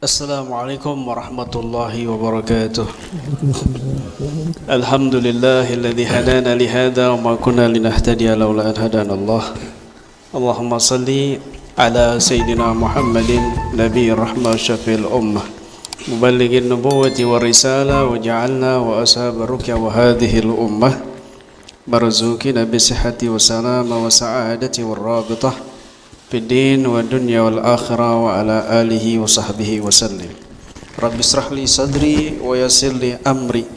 Assalamualaikum warahmatullahi wabarakatuh. Alhamdulillahilladzi hadana li hadza wa ma kunna linahtadiya laula an hadana Allah. Allahumma salli ala sayyidina Muhammadin nabiyir rahmah syafi'il ummah muballighin nubuwwati war risalah wa ja'alna wa ashab ruqya wa hadhihi al ummah marzuqina bi sihhati wa salama wa sa'adati war rabitah fid din wa dunya wal akhirah wa ala alihi wa sahbihi wa sallim. Rabbi israh li sadri wa yassir li amri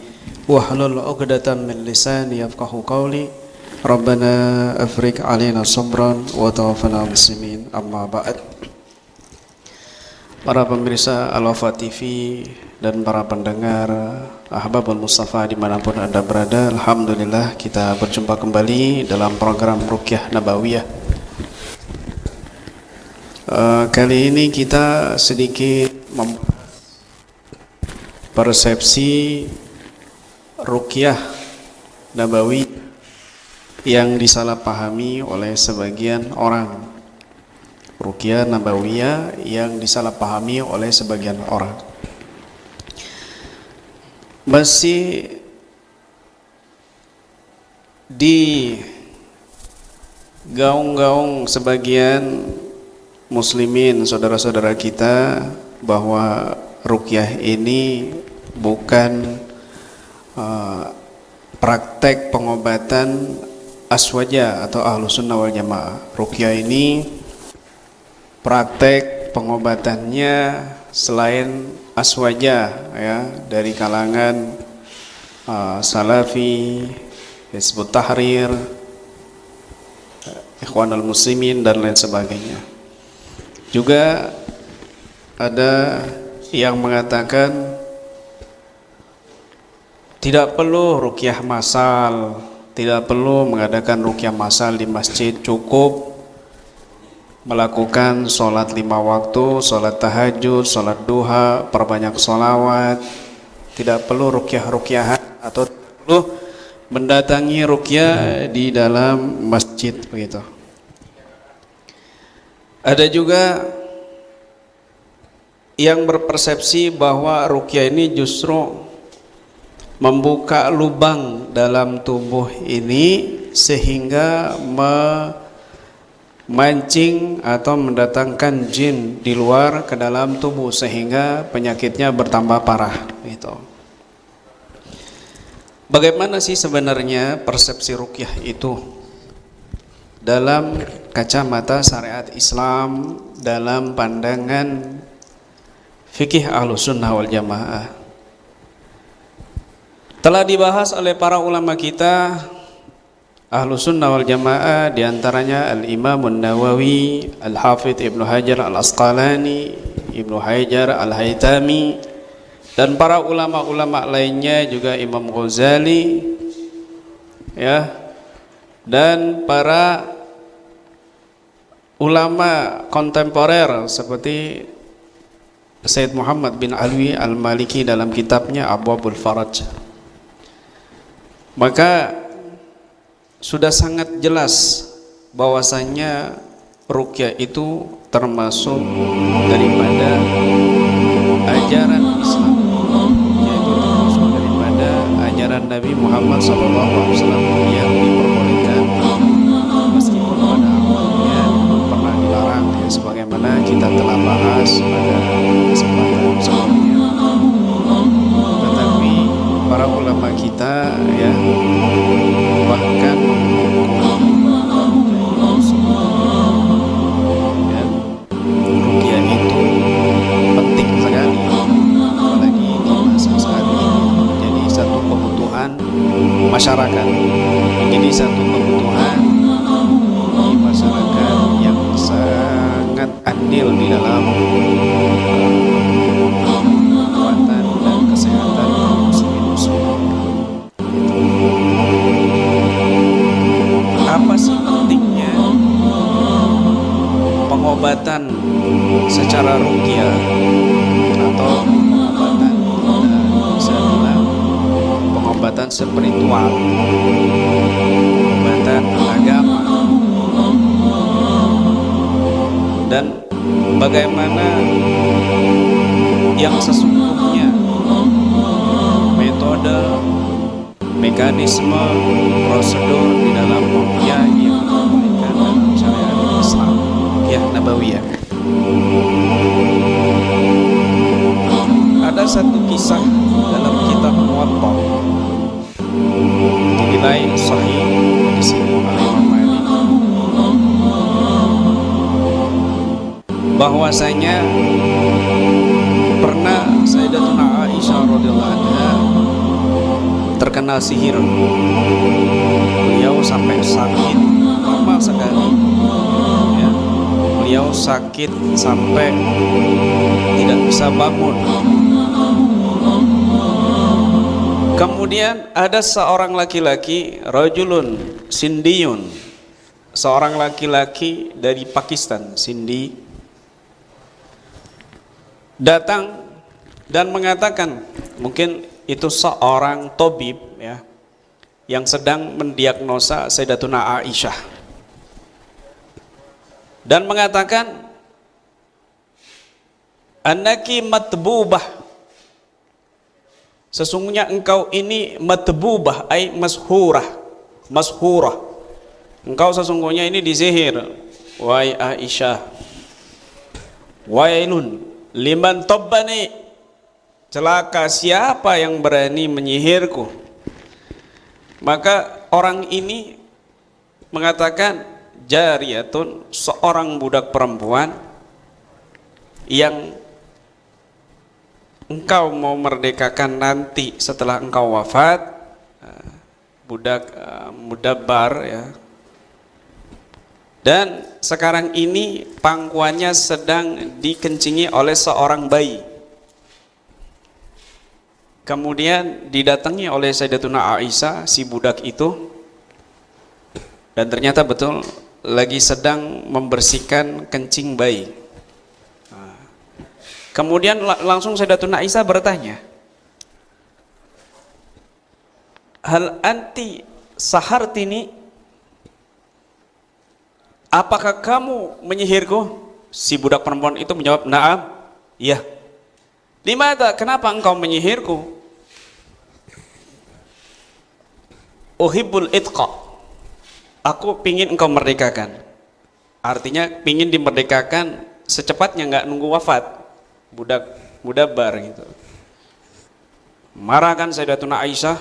wahlul 'uqdatam min lisani yafqahu qawli. Rabbana afriq 'alaina sabran wa tawaffana muslimin. Amma ba'd. Para pemirsa Al-Wafa TV dan para pendengar Ahbabul Mustafa dimanapun Anda berada, alhamdulillah kita berjumpa kembali dalam program Ruqyah Nabawiyah. Kali ini kita sedikit membahas persepsi ruqyah nabawi yang disalahpahami oleh sebagian orang. Ruqyah nabawiyah yang disalahpahami oleh sebagian orang. Masih di gaung-gaung sebagian muslimin, saudara-saudara kita, bahwa ruqyah ini bukan praktek pengobatan aswaja atau ahlu sunnah wal jamaah. Ruqyah ini praktek pengobatannya selain aswaja, ya, dari kalangan salafi, Hizbut Tahrir, Ikhwanul Muslimin dan lain sebagainya. Juga ada yang mengatakan tidak perlu ruqyah massal, tidak perlu mengadakan ruqyah massal di masjid, cukup melakukan sholat 5 waktu, sholat tahajud, sholat duha, perbanyak sholawat, tidak perlu ruqyah-ruqyahan atau tidak perlu mendatangi ruqyah di dalam masjid, begitu. Ada juga yang berpersepsi bahwa ruqyah ini justru membuka lubang dalam tubuh ini sehingga memancing atau mendatangkan jin di luar ke dalam tubuh sehingga penyakitnya bertambah parah, gitu. Bagaimana sih sebenarnya persepsi ruqyah itu dalam kacamata syariat Islam, dalam pandangan fikih Ahlus Sunnah wal Jamaah? Telah dibahas oleh para ulama kita Ahlus Sunnah wal Jamaah, diantaranya Al-Imam An-Nawawi, Al-Hafidh Ibnu Hajar Al-Asqalani, Ibnu Hajar Al-Haytami, dan para ulama-ulama lainnya, juga Imam Ghazali, ya, dan para ulama kontemporer seperti Sayyid Muhammad bin Alwi Al-Maliki dalam kitabnya Abwabul Faraj. Maka sudah sangat jelas bahwasanya ruqyah itu termasuk daripada ajaran Islam, yaitu termasuk daripada ajaran Nabi Muhammad SAW yang diperbolehkan meskipun pada awalnya pernah dilarang, ya, sebagaimana kita telah bahas pada kesempatan sebelumnya. Tetapi para ulama kita, ya, bahkan ruqyah itu penting sekali, apalagi di masa saat ini menjadi satu kebutuhan masyarakat, menjadi satu kebutuhan di masyarakat yang sangat andil di dalam perawatan dan kesehatan kaum muslimin. Apa sih pentingnya pengobatan secara ruqyah atau pengobatan, kita bisa bilang pengobatan spiritual, pengobatan agama, dan bagaimana yang sesungguhnya, metode, mekanisme, prosedur di dalam ruqyah yang dibolehkan dalam syariat Islam, ruqyah nabawiyah. Ada satu kisah dalam kitab Muwatta dinilai sahih di sini oleh Imam Malik, bahwasanya pernah Sayyidatuna Aisyah radhiyallahu anha terkena sihir. Beliau sampai sakit lama sekali, ya. Beliau sakit sampai tidak bisa bangun. Kemudian ada seorang laki-laki, rajulun sindiyun, seorang laki-laki dari Pakistan, Sindi, datang dan mengatakan, mungkin itu seorang tabib, ya, yang sedang mendiagnosa Sayyidatuna Aisyah, dan mengatakan, annaki matbubah, sesungguhnya engkau ini matbubah, ay mashurah, engkau sesungguhnya ini disihir, wahai Aisyah. Wailun liman tabbani, celaka siapa yang berani menyihirku. Maka orang ini mengatakan, jariyatun, seorang budak perempuan yang engkau mau merdekakan nanti setelah engkau wafat, budak mudabbar, ya. Dan sekarang ini pangkuannya sedang dikencingi oleh seorang bayi. Kemudian didatangi oleh Sayyidatuna Aisyah si budak itu, dan ternyata betul lagi sedang membersihkan kencing bayi. Kemudian langsung Sayyidatuna Aisyah bertanya, hal anti sahartini, apakah kamu menyihirku? Si budak perempuan itu menjawab, na'am, iya. Limada, kenapa engkau menyihirku? Uhibbul itqa, aku pingin engkau merdekakan. Artinya pingin dimerdekakan secepatnya, nggak nunggu wafat. Budak mudabbar gitu. Marahkan Sayyidatuna Aisyah,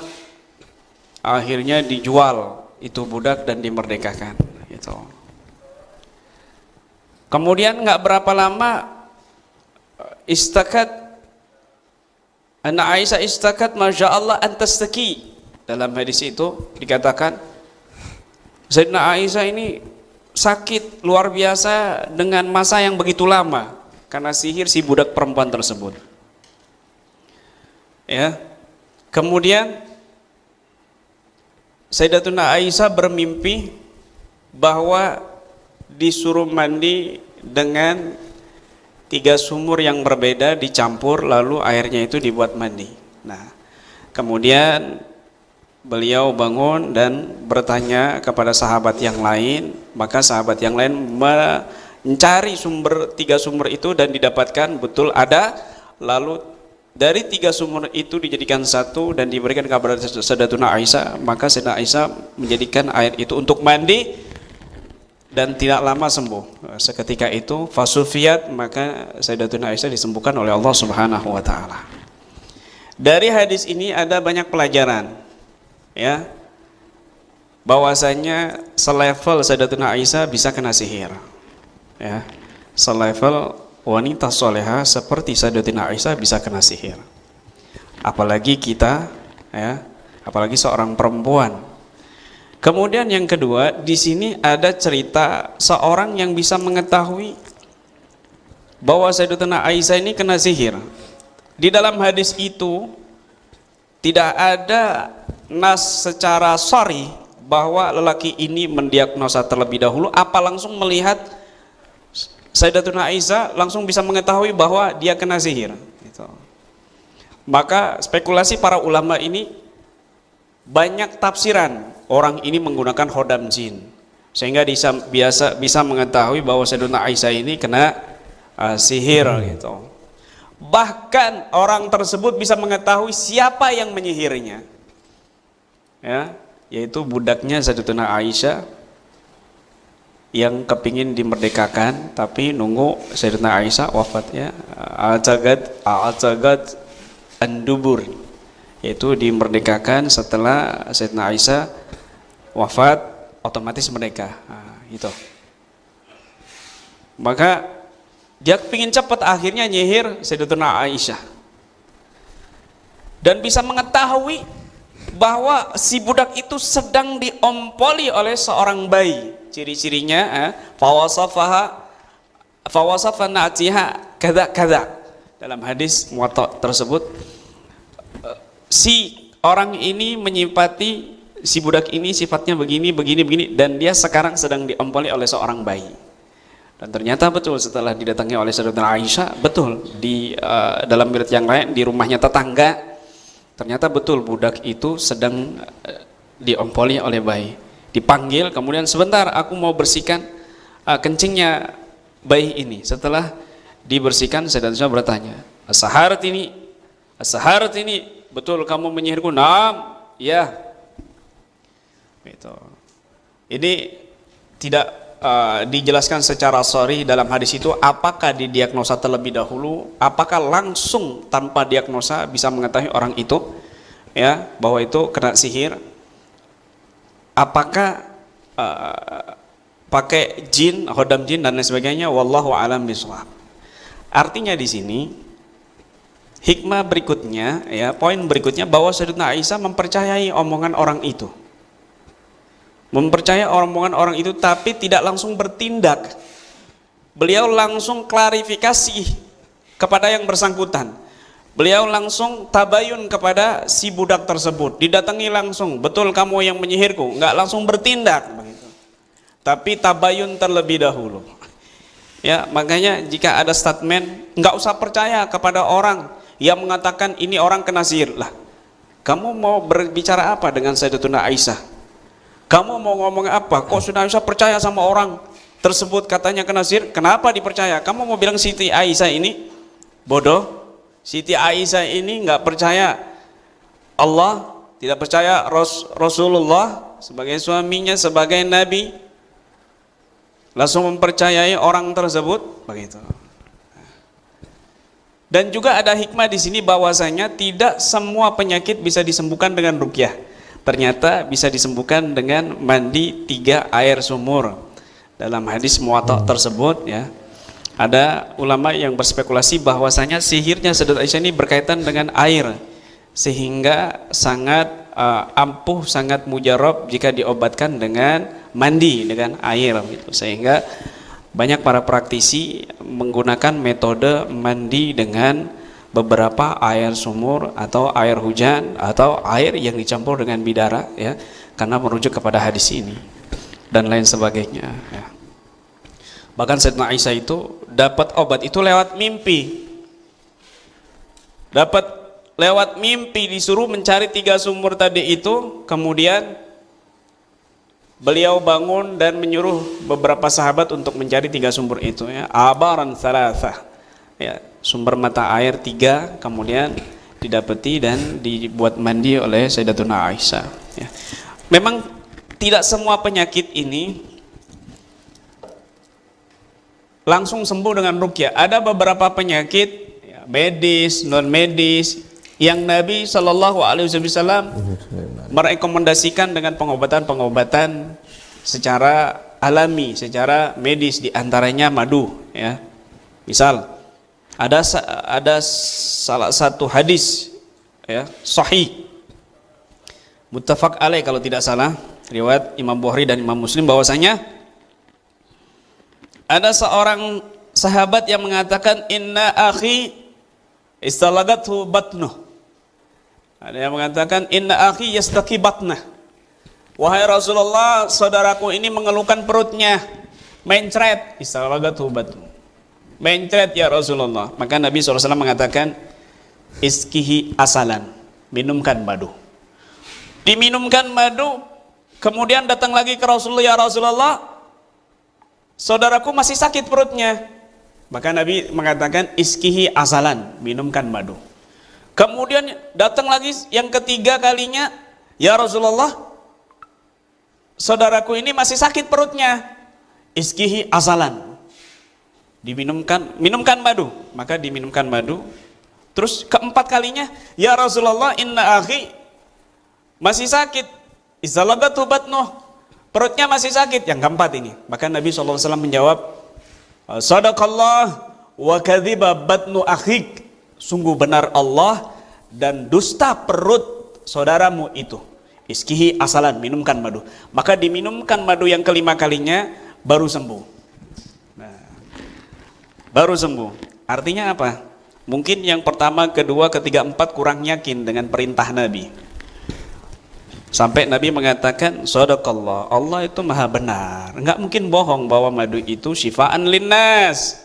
akhirnya dijual itu budak dan dimerdekakan gitu. Kemudian nggak berapa lama istakat, anak Aisyah istakat, masya Allah antastaki. Dalam hadis itu dikatakan Sayyidina Aisyah ini sakit luar biasa dengan masa yang begitu lama karena sihir si budak perempuan tersebut. Ya. Kemudian Sayyidatuna Aisyah bermimpi bahwa disuruh mandi dengan 3 sumur yang berbeda dicampur, lalu airnya itu dibuat mandi. Nah, kemudian beliau bangun dan bertanya kepada sahabat yang lain, maka sahabat yang lain mencari 3 sumur itu dan didapatkan betul ada. Lalu dari 3 sumur itu dijadikan satu dan diberikan kepada Sayyidatuna Aisyah, maka Sayyidatuna Aisyah menjadikan air itu untuk mandi dan tidak lama sembuh. Seketika itu fasufiyat, maka Sayyidatuna Aisyah disembuhkan oleh Allah Subhanahu wa taala. Dari hadis ini ada banyak pelajaran, ya, bahwasanya selevel Sayyidatuna Aisyah bisa kena sihir, ya, selevel wanita soleha seperti Sayyidatuna Aisyah bisa kena sihir, apalagi kita, ya, apalagi seorang perempuan. Kemudian yang kedua, di sini ada cerita seorang yang bisa mengetahui bahwa Sayyidatuna Aisyah ini kena sihir. Di dalam hadis itu tidak ada nas secara sharih bahwa lelaki ini mendiagnosa terlebih dahulu, apa langsung melihat Sayyidatuna Aisyah langsung bisa mengetahui bahwa dia kena sihir gitu. Maka spekulasi para ulama ini banyak tafsiran. Orang ini menggunakan hodam jin sehingga bisa mengetahui bahwa Sayyidatuna Aisyah ini kena sihir gitu. Bahkan orang tersebut bisa mengetahui siapa yang menyihirnya, ya, yaitu budaknya Sayyidatuna Aisyah yang kepingin dimerdekakan, tapi nunggu Sayyidatuna Aisyah wafat, ya. A'tagat an-dubur, yaitu dimerdekakan setelah Sayyidatuna Aisyah wafat, otomatis merdeka. Nah, itu. Maka dia pingin cepat, akhirnya nyihir Sayyidatuna Aisyah, dan bisa mengetahui bahwa si budak itu sedang diompoli oleh seorang bayi. Ciri-cirinya fawasafa na'tiha kada. Dalam hadis Muwatta tersebut, si orang ini menyifati si budak ini sifatnya begini, dan dia sekarang sedang diompoli oleh seorang bayi. Dan ternyata betul, setelah didatangi oleh Sayyidatuna Aisyah, betul di dalam riwayat yang lain di rumahnya tetangga, ternyata betul budak itu sedang diompoli oleh bayi. Dipanggil, kemudian sebentar aku mau bersihkan kencingnya bayi ini. Setelah dibersihkan, Sayyidatuna Aisyah bertanya, As-saharat ini betul kamu menyihirku? Naam, ya. Itu. Ini tidak dijelaskan secara sharih dalam hadis itu apakah didiagnosa terlebih dahulu, apakah langsung tanpa diagnosa bisa mengetahui orang itu, ya, bahwa itu kena sihir, apakah pakai jin, hodam jin dan lain sebagainya, wallahu a'lam bishawab. Artinya di sini hikmah berikutnya, ya, poin berikutnya, bahwa Sayyidatuna Aisyah mempercayai omongan orang itu. Mempercayai omongan orang itu, tapi tidak langsung bertindak. Beliau langsung klarifikasi kepada yang bersangkutan. Beliau langsung tabayun kepada si budak tersebut. Didatangi langsung, betul kamu yang menyihirku? Enggak langsung bertindak begitu, tapi tabayun terlebih dahulu. Ya, makanya jika ada statement, enggak usah percaya kepada orang yang mengatakan ini orang kena sihir. Lah, kamu mau berbicara apa dengan Sayyidatuna Aisyah? Kamu mau ngomong apa? Kok sudah bisa percaya sama orang tersebut katanya kena sihir? Kenapa dipercaya? Kamu mau bilang Siti Aisyah ini bodoh? Siti Aisyah ini nggak percaya Allah, tidak percaya Rasulullah sebagai suaminya, sebagai Nabi, langsung mempercayai orang tersebut begitu. Dan juga ada hikmah di sini bahwasanya tidak semua penyakit bisa disembuhkan dengan ruqyah. Ternyata bisa disembuhkan dengan mandi 3 air sumur. Dalam hadis Muwatta tersebut, ya, ada ulama yang berspekulasi bahwasanya sihirnya Sayyidatuna Aisyah ini berkaitan dengan air, sehingga sangat ampuh, sangat mujarab jika diobatkan dengan mandi dengan air gitu. Sehingga banyak para praktisi menggunakan metode mandi dengan beberapa air sumur atau air hujan atau air yang dicampur dengan bidara, ya, karena merujuk kepada hadis ini dan lain sebagainya, ya. Bahkan Sayyidatuna Aisyah itu dapat obat itu lewat mimpi. Dapat lewat mimpi, disuruh mencari 3 sumur tadi itu, kemudian beliau bangun dan menyuruh beberapa sahabat untuk mencari 3 sumur itu, ya, abaran salasah, ya, sumber mata air 3, kemudian didapati dan dibuat mandi oleh Sayyidatuna Aisyah, ya. Memang tidak semua penyakit ini langsung sembuh dengan ruqyah. Ada beberapa penyakit, ya, medis, non medis, yang Nabi SAW merekomendasikan dengan pengobatan-pengobatan secara alami, secara medis, diantaranya madu, ya. Misal ada salah satu hadis, ya, sahih muttafaq alaih kalau tidak salah, riwayat Imam Bukhari dan Imam Muslim, bahwasanya ada seorang sahabat yang mengatakan inna akhi istalagathu batnuh. Ada yang mengatakan inna akhi yastaki batnah. Wahai Rasulullah, saudaraku ini mengeluhkan perutnya, mencret, istalagathu batnuh. Mencret ya Rasulullah. Maka Nabi SAW mengatakan iskihi asalan, minumkan madu. Diminumkan madu, kemudian datang lagi ke Rasulullah, ya Rasulullah, saudaraku masih sakit perutnya. Maka Nabi mengatakan iskihi asalan, minumkan madu. Kemudian datang lagi yang ketiga kalinya, ya Rasulullah, saudaraku ini masih sakit perutnya. Iskihi asalan, minumkan madu. Maka diminumkan madu. Terus keempat kalinya, ya Rasulullah, inna akhi masih sakit, izalagatu batnuh, perutnya masih sakit. Yang keempat ini, maka Nabi SAW menjawab, sadaqallah wa kadhiba batnu akhik, sungguh benar Allah dan dusta perut saudaramu itu. Iskihi asalan, minumkan madu. Maka diminumkan madu yang kelima kalinya, baru sembuh. Nah, baru sembuh. Artinya apa? Mungkin yang pertama, kedua, ketiga, empat kurang yakin dengan perintah Nabi. Sampai Nabi mengatakan, sadaqallah, Allah itu maha benar. Enggak mungkin bohong bahwa madu itu syifaan linnas.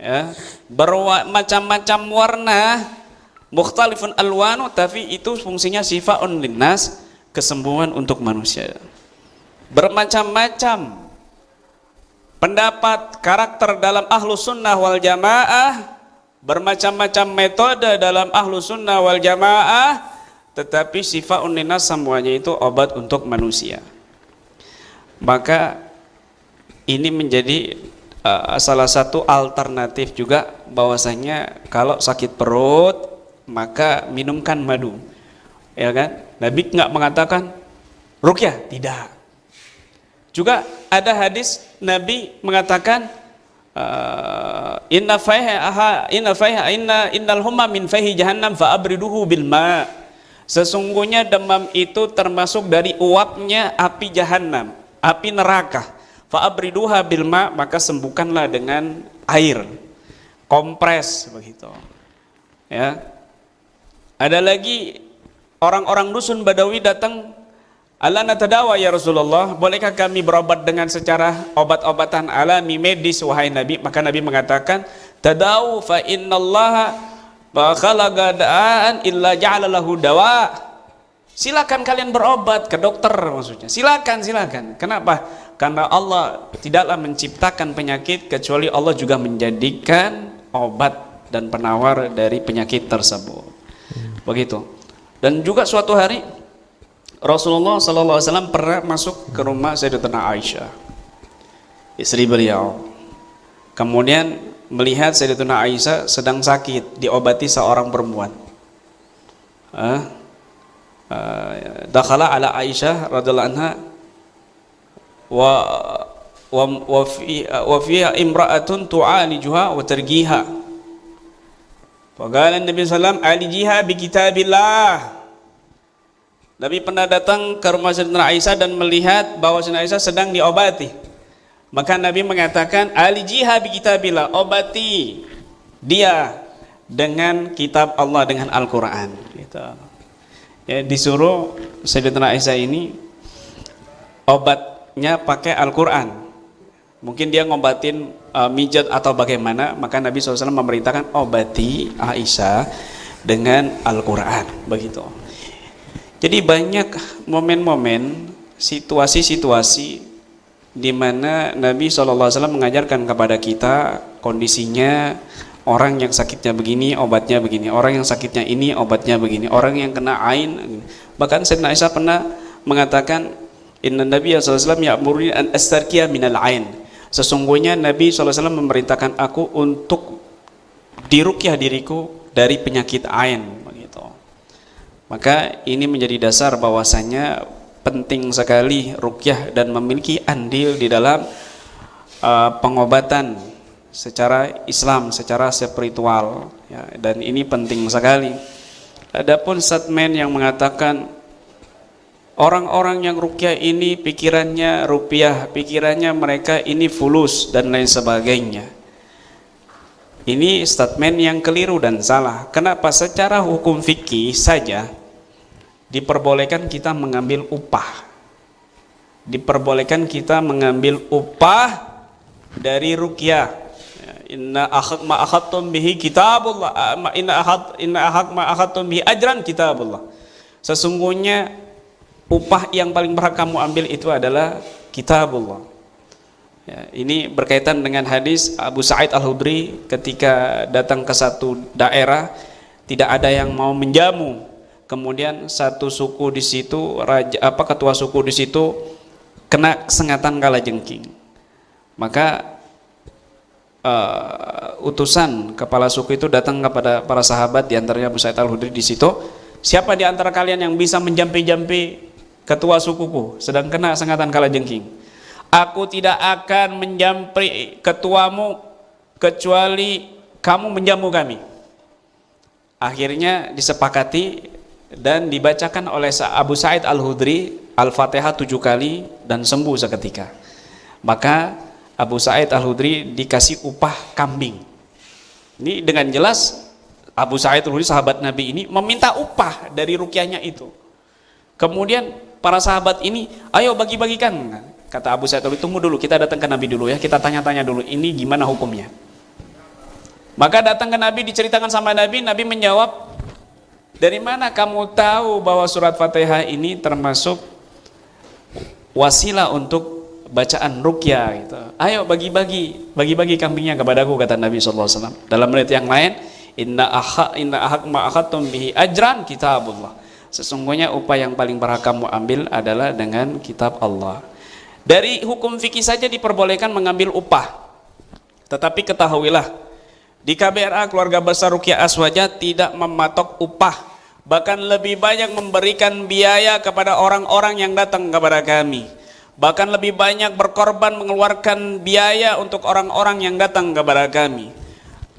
Ya, bermacam-macam warna, mukhtalifun alwanu, tapi itu fungsinya syifa'un linnas, kesembuhan untuk manusia. Bermacam-macam pendapat, karakter dalam ahlus sunnah wal jamaah, bermacam-macam metode dalam ahlus sunnah wal jamaah, tetapi syifa'un linnas semuanya itu obat untuk manusia. Maka ini menjadi salah satu alternatif juga, bahwasanya kalau sakit perut maka minumkan madu, ya kan? Nabi nggak mengatakan ruqyah, tidak. Juga ada hadis Nabi mengatakan innal humma min fahi jahannam fa abriduhu bil ma. Sesungguhnya demam itu termasuk dari uapnya api jahanam, api neraka. Fa abriduha bil ma, maka sembuhkanlah dengan air, kompres begitu. Ya. Ada lagi orang-orang dusun Badawi datang, ala natadawa ya Rasulullah, bolehkah kami berobat dengan secara obat-obatan alami medis wahai Nabi? Maka Nabi mengatakan, tadawu fa innallaha ma khalaqa da'an illa ja'ala lahu dawa. Silakan kalian berobat ke dokter, maksudnya. Silakan. Kenapa? Karena Allah tidaklah menciptakan penyakit kecuali Allah juga menjadikan obat dan penawar dari penyakit tersebut. Begitu. Dan juga suatu hari Rasulullah SAW pernah masuk ke rumah Sayyidatuna Aisyah, istri beliau. Kemudian melihat Sayyidatuna Aisyah sedang sakit, diobati seorang perempuan. Dakhala ala Aisyah radhiyallahu anha wa fiha imra'atun tu'alijuha wa targiha. Faqala Nabi sallallahu alaihi wasallam alijiha bi kitabillah. Nabi pernah datang ke rumah Sayyidatuna Aisyah dan melihat bahwa Sayyidatuna Aisyah sedang diobati. Maka Nabi mengatakan alijiha bi kitabillah, obati dia dengan kitab Allah, dengan Al-Qur'an gitu. Ya, disuruh Sayyidatuna Aisyah ini obatnya pakai Al-Qur'an. Mungkin dia ngobatin mijat atau bagaimana, maka Nabi SAW memerintahkan obati Aisyah dengan Al-Qur'an, begitu. Jadi banyak momen-momen, situasi-situasi di mana Nabi SAW mengajarkan kepada kita kondisinya, orang yang sakitnya begini, obatnya begini, orang yang sakitnya ini, obatnya begini, orang yang kena ain. Bahkan Sayyidina Aisyah pernah mengatakan, inna Nabi SAW ya'muruni an astarqiya minal ain. Sesungguhnya Nabi SAW memerintahkan aku untuk diruqyah diriku dari penyakit ain, begitu. Maka ini menjadi dasar bahwasanya penting sekali ruqyah dan memiliki andil di dalam pengobatan secara Islam, secara spiritual, ya, dan ini penting sekali. Adapun statement yang mengatakan orang-orang yang ruqyah ini pikirannya rupiah, pikirannya mereka ini fulus dan lain sebagainya, ini statement yang keliru dan salah. Kenapa? Secara hukum fikih saja diperbolehkan kita mengambil upah, diperbolehkan kita mengambil upah dari ruqyah. Inna akhad ma akhadtum bihi kitabullah, inna akhad ma akhadtum bihi ajran kitabullah. Sesungguhnya upah yang paling berhak kamu ambil itu adalah kitabullah, Ya, ini berkaitan dengan hadis Abu Sa'id Al-Khudri ketika datang ke satu daerah tidak ada yang mau menjamu. Kemudian satu suku di situ, ketua suku di situ kena sengatan kalajengking. Maka utusan kepala suku itu datang kepada para sahabat, di antaranya Abu Sa'id Al-Khudri di situ. Siapa di antara kalian yang bisa menjampi-jampi ketua sukuku sedang kena sengatan kalajengking? Aku tidak akan menjampi ketuamu kecuali kamu menjamu kami. Akhirnya disepakati dan dibacakan oleh Abu Sa'id Al-Khudri Al-Fatihah 7 kali dan sembuh seketika. Maka Abu Sa'id Al-Khudri dikasih upah kambing. Ini dengan jelas Abu Sa'id Al-Khudri sahabat Nabi ini meminta upah dari rukyahnya itu. Kemudian para sahabat ini, ayo bagi-bagikan. Kata Abu Sa'id Al-Khudri, tunggu dulu, kita datang ke Nabi dulu ya, kita tanya-tanya dulu ini gimana hukumnya. Maka datang ke Nabi, diceritakan sama Nabi, Nabi menjawab, dari mana kamu tahu bahwa surat Fatihah ini termasuk wasilah untuk bacaan ruqyah gitu. Ayo bagi-bagi kambingnya kepadaku, kata Nabi SAW. Dalam ayat yang lain, inna ahaq ma akhadtum bihi ajran kitabullah. Sesungguhnya upah yang paling berhak kamu ambil adalah dengan kitab Allah. Dari hukum fikih saja diperbolehkan mengambil upah. Tetapi ketahuilah, di KBRA Keluarga Besar Ruqyah Aswaja tidak mematok upah, bahkan lebih banyak memberikan biaya kepada orang-orang yang datang kepada kami. Bahkan lebih banyak berkorban mengeluarkan biaya untuk orang-orang yang datang kepada kami.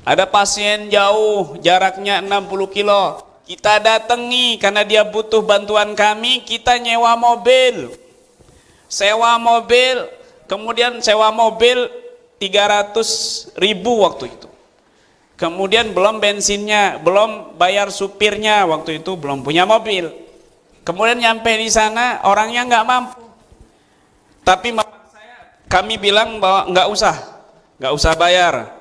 Ada pasien jauh, jaraknya 60 kilo, kita datangi karena dia butuh bantuan kami, kita nyewa mobil. Sewa mobil, kemudian sewa mobil 300.000 waktu itu. Kemudian belum bensinnya, belum bayar supirnya, waktu itu belum punya mobil. Kemudian nyampe di sana orangnya nggak mampu. Tapi kami bilang bahwa nggak usah bayar.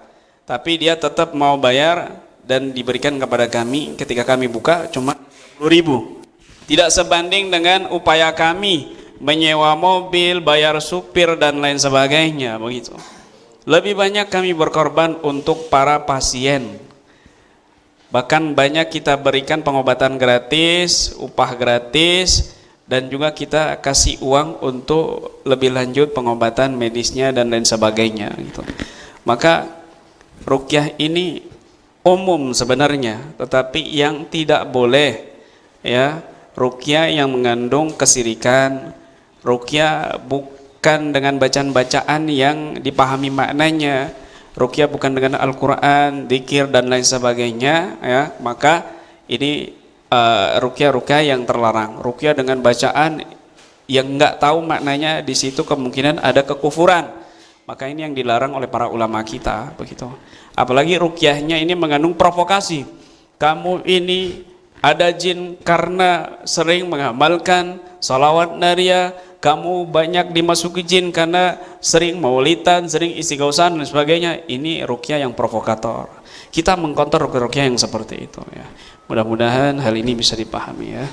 Tapi dia tetap mau bayar dan diberikan kepada kami ketika kami buka cuma 10.000. Tidak sebanding dengan upaya kami menyewa mobil, bayar supir dan lain sebagainya, begitu. Lebih banyak kami berkorban untuk para pasien. Bahkan banyak kita berikan pengobatan gratis, upah gratis, dan juga kita kasih uang untuk lebih lanjut pengobatan medisnya dan lain sebagainya, gitu. Maka ruqyah ini umum sebenarnya, tetapi yang tidak boleh ya ruqyah yang mengandung kesirikan. Ruqyah bukan dengan bacaan-bacaan yang dipahami maknanya. Ruqyah bukan dengan Al-Quran, dzikir dan lain sebagainya ya. Maka ini ruqyah yang terlarang. Ruqyah dengan bacaan yang nggak tahu maknanya, di situ kemungkinan ada kekufuran. Maka ini yang dilarang oleh para ulama kita, begitu. Apalagi ruqyahnya ini mengandung provokasi. Kamu ini ada jin karena sering mengamalkan salawat nariyah, kamu banyak dimasuki jin karena sering maulidan, sering istighosah dan sebagainya. Ini ruqyah yang provokator. Kita mengkonter ruqyah yang seperti itu ya. Mudah-mudahan hal ini bisa dipahami ya.